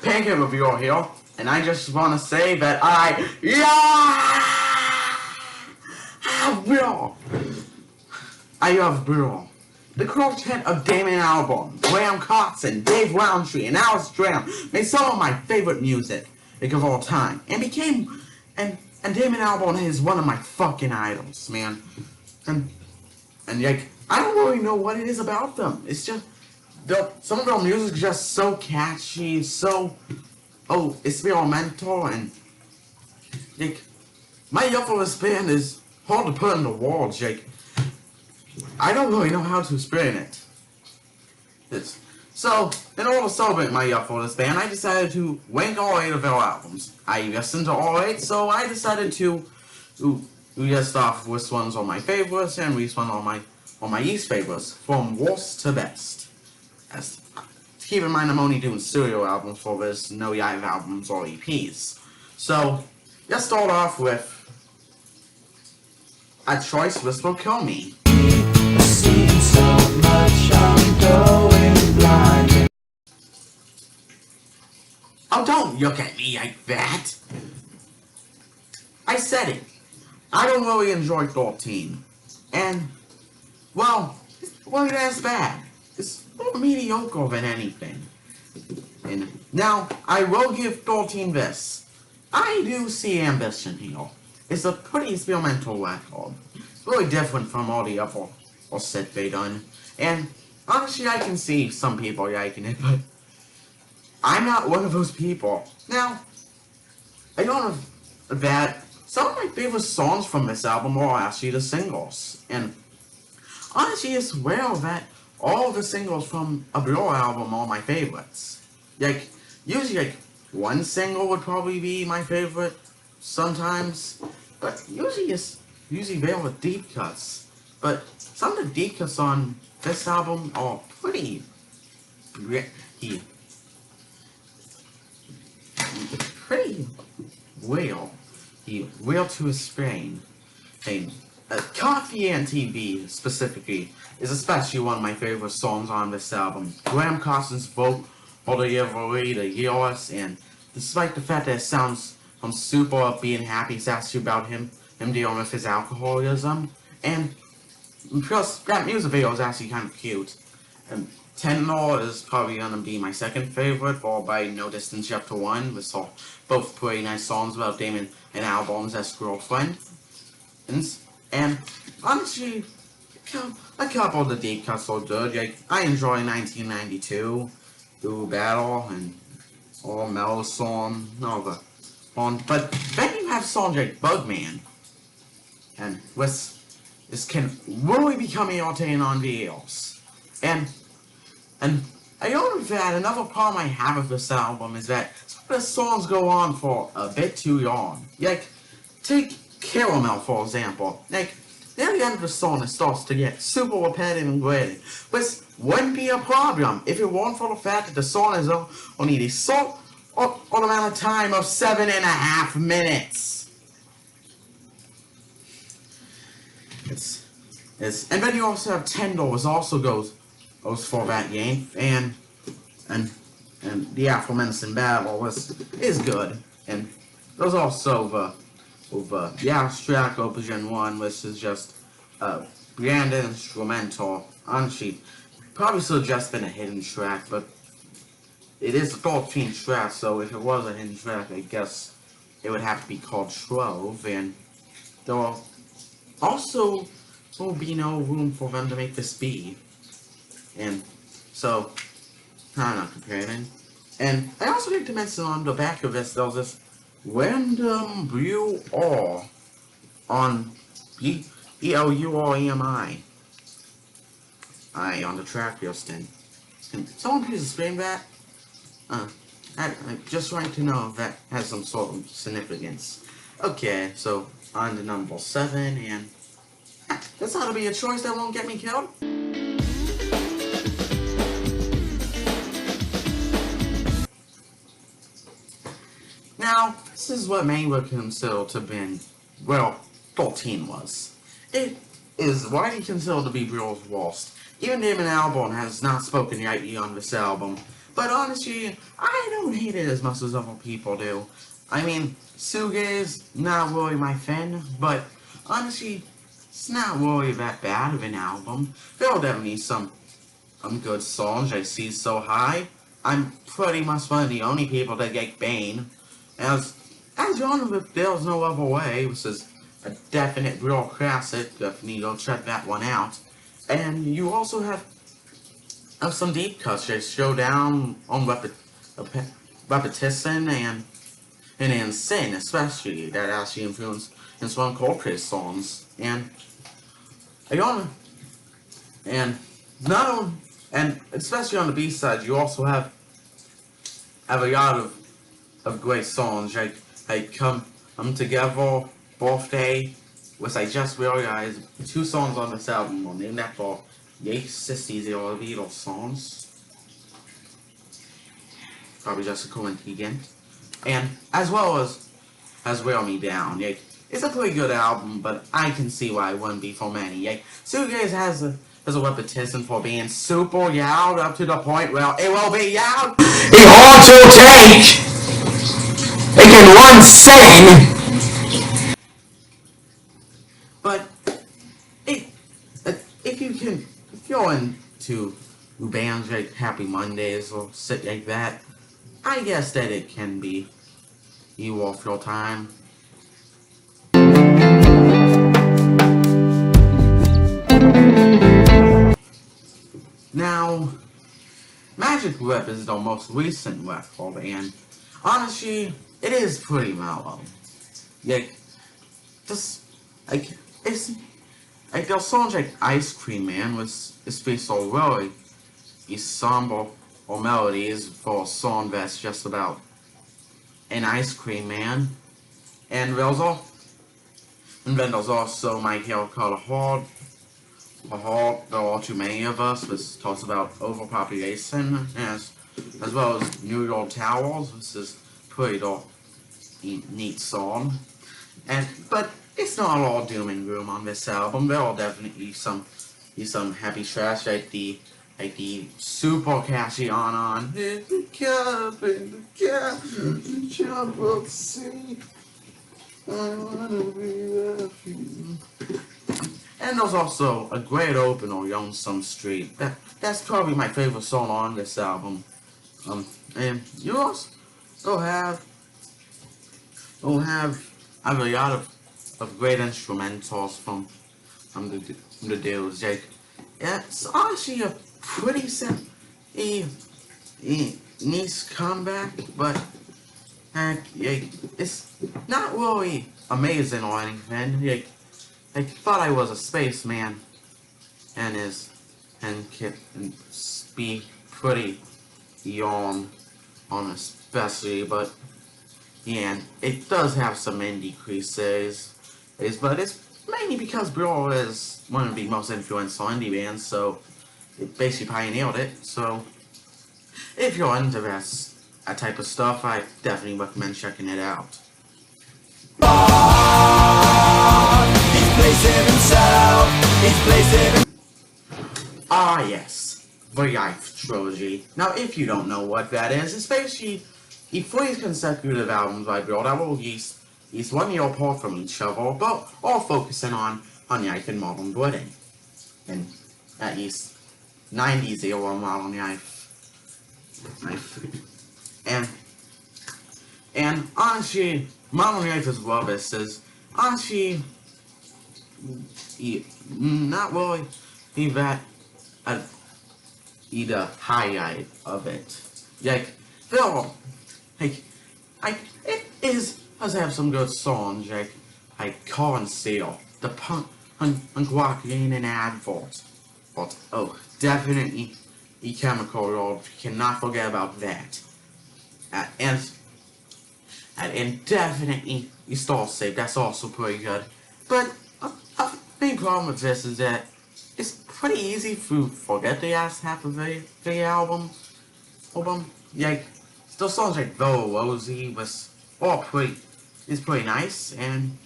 Pancake reviewer here, and I just want to say that I love Bill. The quartet of Damon Albarn, Graham Coxon, Dave Roundtree, and Alice Graham made some of my favorite music of all time, and Damon Albarn is one of my fucking idols, man. And like, I don't really know what it is about them. It's just some of their music is just so catchy, so experimental, and like, my love for this band is hard to put into words. Like, I don't really know how to explain it. So, in order to celebrate my love for this band, I decided to rank all 8 of their albums. I listened to all 8, so I decided to list off which ones are my favorites and which ones are my least favorites, from worst to best. Keep in mind, I'm only doing studio albums for this, no live albums or EPs. So, let's start off with A Choice This Will Kill Me. Oh, don't look at me like that. I said it. I don't really enjoy 13. And, well, that's bad. It's more mediocre than anything. And now, I will give 13 this. I do see ambition here. It's a pretty experimental record. It's really different from all the other set they done. And honestly, I can see some people liking it, but I'm not one of those people. Now, I know that some of my favorite songs from this album are actually the singles. And honestly, it's rare that all the singles from a Blur album are my favorites. Like, usually, one single would probably be my favorite sometimes, but usually they are deep cuts. But some of the deep cuts on this album are pretty real to explain. Coffee and TV, specifically, is especially one of my favorite songs on this album. Graham Coxon's vocal delivery, the lyrics, and despite the fact that it sounds super upbeat and happy, it's actually about him dealing with his alcoholism. And plus, that music video is actually kind of cute. And Tenor is probably gonna be my second favorite, followed by No Distance Left to One, which are both pretty nice songs about Damon and Albarn's ex-girlfriend. And honestly, a couple of the deep cuts are good. Like, I enjoy 1992, Do Battle, and all Mellow Song, all the fun. But then you have songs like Bugman, and this can really become irritating on videos. And I know that another problem I have with this album is that some of the songs go on for a bit too long. Like, take Caramel, for example. Like, near the end of the song, it starts to get super repetitive and gritty, which wouldn't be a problem if it weren't for the fact that the song is only a short amount of time of 7.5 minutes. And then you also have Tender, which also goes for that game, and the aforementioned Battle is good, and there's also the abstract Opus 1, which is just grand instrumental. Honestly, probably should have just been a hidden track, but it is a 13th track, so if it was a hidden track, I guess it would have to be called Trove, and there also will be no room for them to make this be. And so, I'm not comparing. And I also like to mention on the back of this, there's this random blue R on ELUREMI on the track listing. Can someone please explain that? I'd just like to know if that has some sort of significance. Okay, so on to number 7, and this ought to be a choice that won't get me killed. Now, this is what many would consider to have been, well, 13 was. It is widely considered to be Blur's worst. Even Damon Albarn has not spoken lightly on this album, But honestly, I don't hate it as much as other people do. I mean, Suga's not really my fan, but honestly, it's not really that bad of an album. There are definitely some good songs I see so high. I'm pretty much one of the only people that get Bane. As John with There's No Other Way, which is a definite real classic, definitely go check that one out. And you also have some deep cuts that show down on repetition and insane, especially that actually influenced in some Coldplay songs. I don't and not on and especially on the B side, you also have a lot of great songs like Come Together, Birthday, which I just realized 2 songs on this album are named after Yates 60s or Beatles songs. Probably just a coincidence. And as well as Wear Me Down. It's a pretty good album, but I can see why it wouldn't be for many. Suitcase has a reputation for being super loud up to the point where it will be loud. It's hard to take. It can run sane. But it, if you're into bands like Happy Mondays or shit like that, I guess that it can be you off your time. Now, Magic Whip is the most recent record, and honestly, it is pretty mellow. Like, just like it's like there's songs like Ice Cream Man, which is pretty so really ensemble or melodies for a song that's just about an ice cream man. And then there's also My Hair Color Hard, There Are Too Many of Us, which talks about overpopulation, as well as New York Towers, which is pretty neat song. But it's not all doom and gloom on this album. There are definitely some happy tracks like the super catchy on hit the cup in the cup, jump up, see, I wanna be with you. And there's also a great opener, Young Some Street. That's probably my favorite song on this album. And you also have a lot of great instrumentals from the dudes. It's actually a pretty nice comeback, but it's not really amazing or anything. Thought I was a spaceman and can be pretty yawn on especially, but yeah, it does have some indie creases, but it's mainly because Bro is one of the most influential indie bands, so it basically pioneered it. So if you're into that type of stuff, I definitely recommend checking it out. Ah yes, the Life Trilogy. Now if you don't know what that is, it's basically the 3 consecutive albums by Bill that will release 1 year apart from each other, but all focusing on life and modern Britain. And at least 90s era modern life. And honestly, modern life as well, this is honestly not really that the highlight of it. It does have some good songs like Car and Seal, the punk rock in an advert. But oh, definitely the Chemical World, cannot forget about that. And definitely the Star Safe, that's also pretty good. But a big problem with this is that it's pretty easy to forget the last half of the album. The songs like Velvet Rosie was all pretty nice, and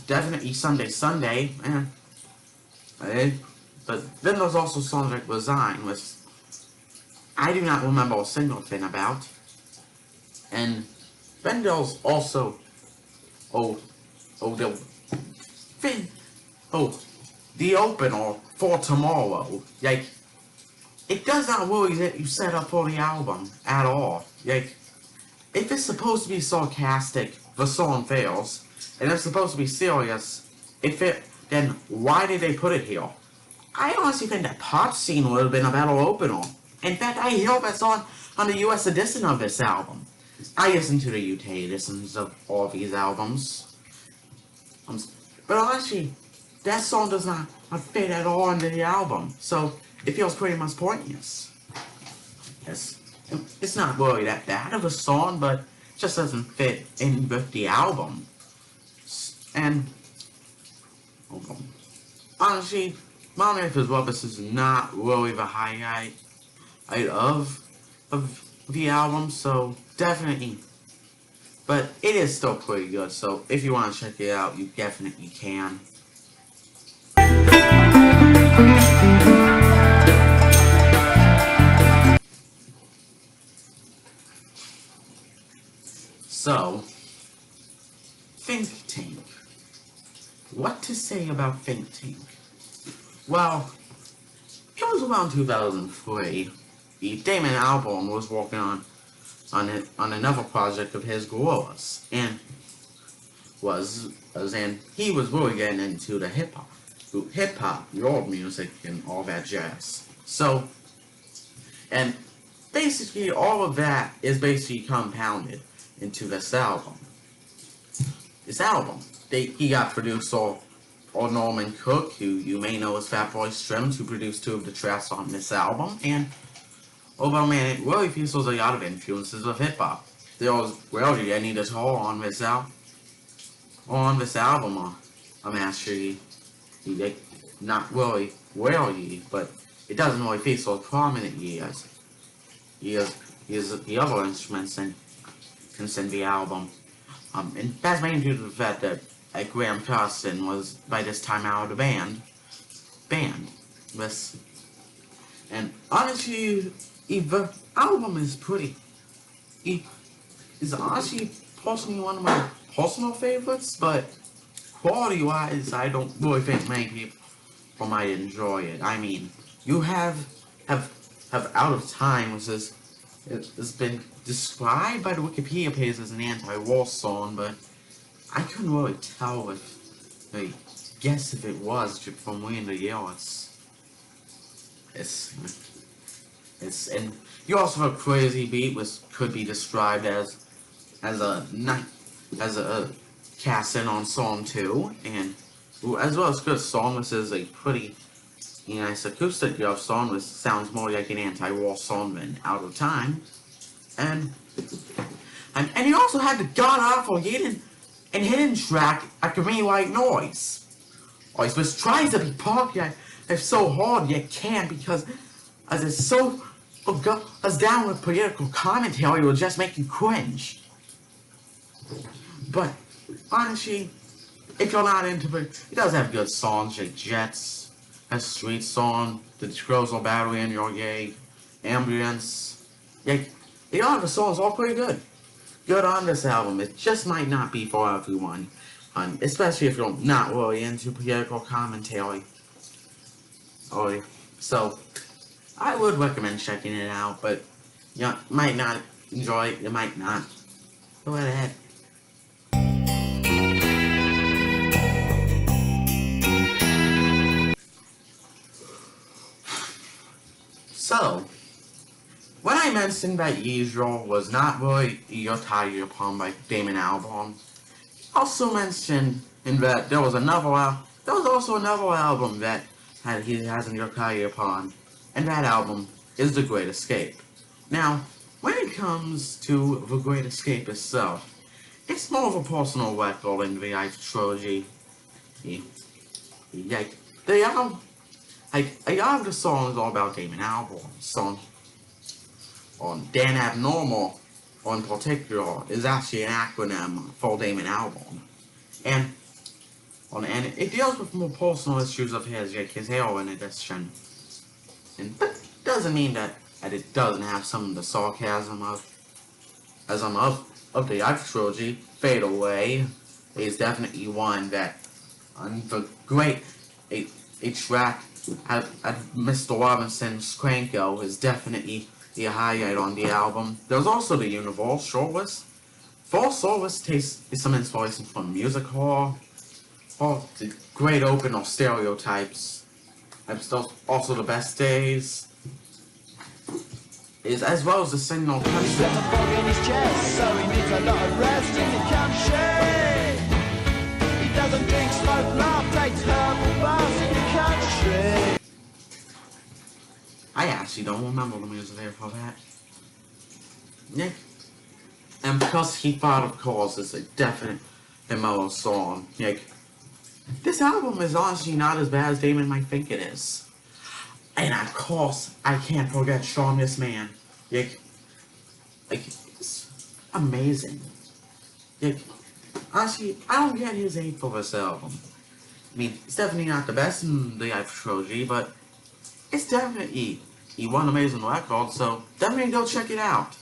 definitely Sunday, but then there's also songs like Resign, which I do not remember a single thing about. And then there's also, oh, the thing, the opener for tomorrow. Like, it does not really get you set up for the album at all. Like, if it's supposed to be sarcastic, the song fails. And if it's supposed to be serious, then why did they put it here? I honestly think that pop scene would have been a better opener. In fact, I hope that's on the US edition of this album. I listen to the UK editions of all these albums. But honestly, that song does not fit at all into the album. So it feels pretty much pointless. It's not really that bad of a song, but it just doesn't fit in with the album. And honestly, Melonhead is Rubbish is not really the highlight of the album, so definitely. But it is still pretty good, so if you want to check it out, you definitely can. So, Think Tank. What to say about Think Tank? Well, it was around 2003. Damon Albarn was working on another project of his, Gorillas, and he was really getting into the hip hop, world music, and all that jazz. So, and basically all of that is basically compounded into this album. He got producer or Norman Cook, who you may know as Fatboy Slim, who produced 2 of the tracks on this album, and although man, it really features a lot of influences of hip hop. There was really any guitar on this album. I'm actually not really but it doesn't really feature prominently as the other instruments and in the album. And that's mainly due to the fact that Graham Carson was by this time out of the band. And honestly, the album is is honestly personally one of my personal favorites, but quality-wise, I don't really think many people might enjoy it. I mean, you have Out of Time, which has been described by the Wikipedia page as an anti-war song, but I couldn't really tell guess if it was from reading the lyrics. And you also have Crazy Beat, which could be described as a cast-in on Song 2, and as well as Good Song, this is a pretty nice acoustic love song, which sounds more like an anti-war song than Out of Time. And you also had the god-awful hidden track, A Green White Noise, which tries to be popular, it's so hard yet can't, because as it's so as down with political commentary, it will just make you cringe. But honestly, if you're not into it, it does have good songs like Jets, a Street Song, The Disclosure Battery in Your Gay, Ambulance. Like, a lot of the songs are pretty good. Good on this album. It just might not be for everyone, especially if you're not really into political commentary. So, I would recommend checking it out, but you might not enjoy it, you might not. Go ahead. So, when I mentioned that Youre was not really You're Tired Upon by Damon Albarn, I also mentioned that there was also another album that he has in You're Tired Upon, and that album is The Great Escape. Now, when it comes to The Great Escape itself, it's more of a personal record in the Life trilogy. A lot of the songs are about Damon Albarn. Song on Dan Abnormal, in particular, is actually an acronym for Damon Albarn, and it deals with more personal issues of his, like his heroin addiction. But doesn't mean that and it doesn't have some of the sarcasm of the Life trilogy. Fade Away is definitely one that the great a track at Mr. Robinson's Cranko is definitely a highlight on the album. There's also the Universal Soloist. Full Soloist takes some inspiration from music hall, all the great open or stereotypes. Also the Best Days, is as well as the Signal Country. He's got a fog in his chest, so he needs a lot of rest in the country. He doesn't drink, smoke, laugh, takes herbal baths in the country. I actually don't remember the music there for that. Yeah. And because he thought, of course, is a definite emo song. Like, this album is honestly not as bad as Damon might think it is. And of course, I can't forget Sean This Man. Like, it's amazing. Like, honestly, I don't get his hate for this album. I mean, it's definitely not the best in the Life trilogy, but it's definitely one amazing record, so definitely go check it out.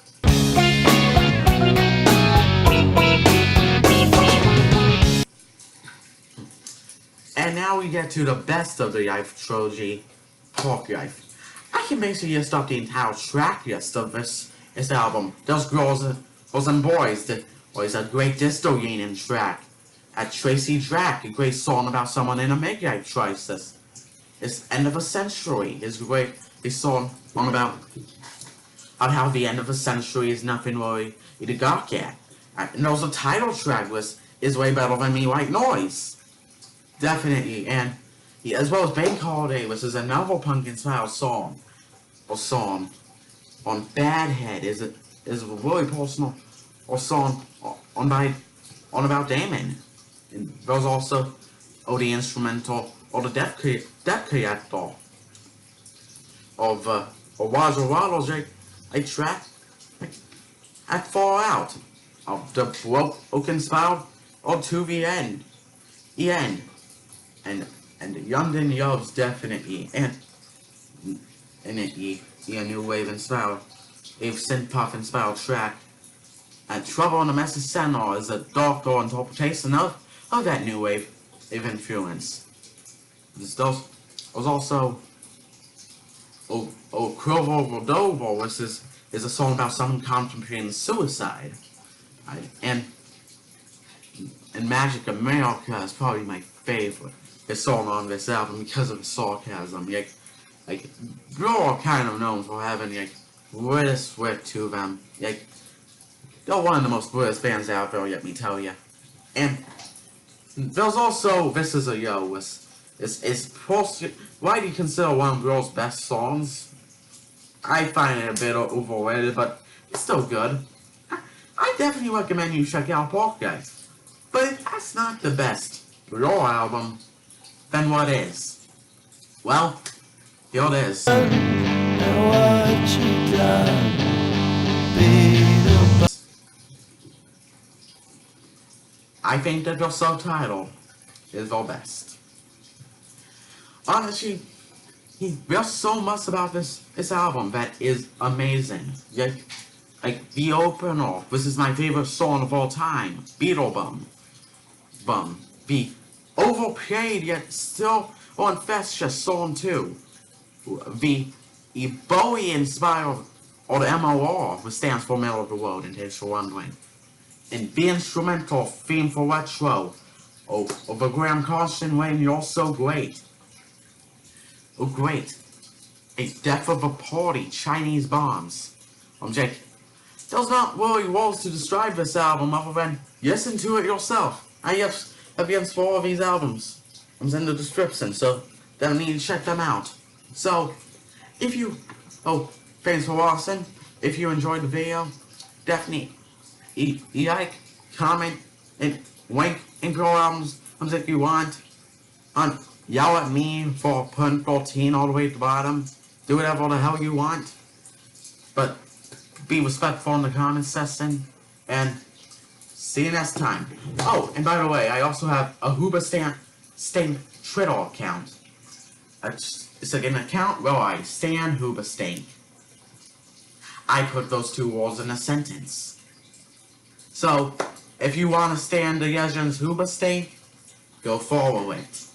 And now we get to the best of the Life trilogy, Park Life. I can basically just stop the entire track list of this album. Those girls and boys, there's a great disco union track. At Tracy Drack, a great song about someone in a midlife crisis. It's End of a Century is great. A song about how the end of a century is nothing really to gawk at. And also the title track is way better than Me White Noise. Definitely. And as well as Bank Holiday, which is another pumpkin style song on Bad Head is a really personal song about Damon. And there's also the instrumental or the Death Creator of Waddle Waddle's a track at Fall Out of the broken spout or to the end. And London Loves definitely and a new wave and style, a synth pop and style track. And Trouble on the Message Center is a darker interpretation of that new wave influence. There's also Crovo Rodovo, which is a song about someone contemplating suicide. And Magic America is probably my favorite song on this album because of the sarcasm. Like they're all kind of known for having British wit to them. Like, they're one of the most British bands out there, let me tell you. And there's also This Is a Yo. It's widely considered one of Girl's best songs. I find it a bit overrated, but it's still good. I definitely recommend you check out Park Guys. But if that's not the best Girl album, then what is? Well, here it is. I think that your subtitle is the best. Honestly, there's so much about this album that is amazing. Like the opener, this is my favorite song of all time, Beetle Bum. The overplayed yet still infectious song 2. The Bowie inspired, or the MOR, which stands for Middle of the World in case you're wondering. And the instrumental theme for Retro of the Graham Carson when You're So Great. Oh great. A Death of a Party, Chinese Bombs. Jake, there's not really words to describe this album other than listen to it yourself. I have evidence for all of these albums. I'm in the description, so don't need to check them out. So, if you, thanks for watching. If you enjoyed the video, definitely like, comment, and link and grow albums if you want. Yell at me for putting 14 all the way at the bottom. Do whatever the hell you want. But be respectful in the comment section. And see you next time. Oh, and by the way, I also have a Hoobastank Twitter account. It's like an account where I stan Hoobastank. I put those two words in a sentence. So, if you want to stay in the Yezhin's Huba state, go follow it.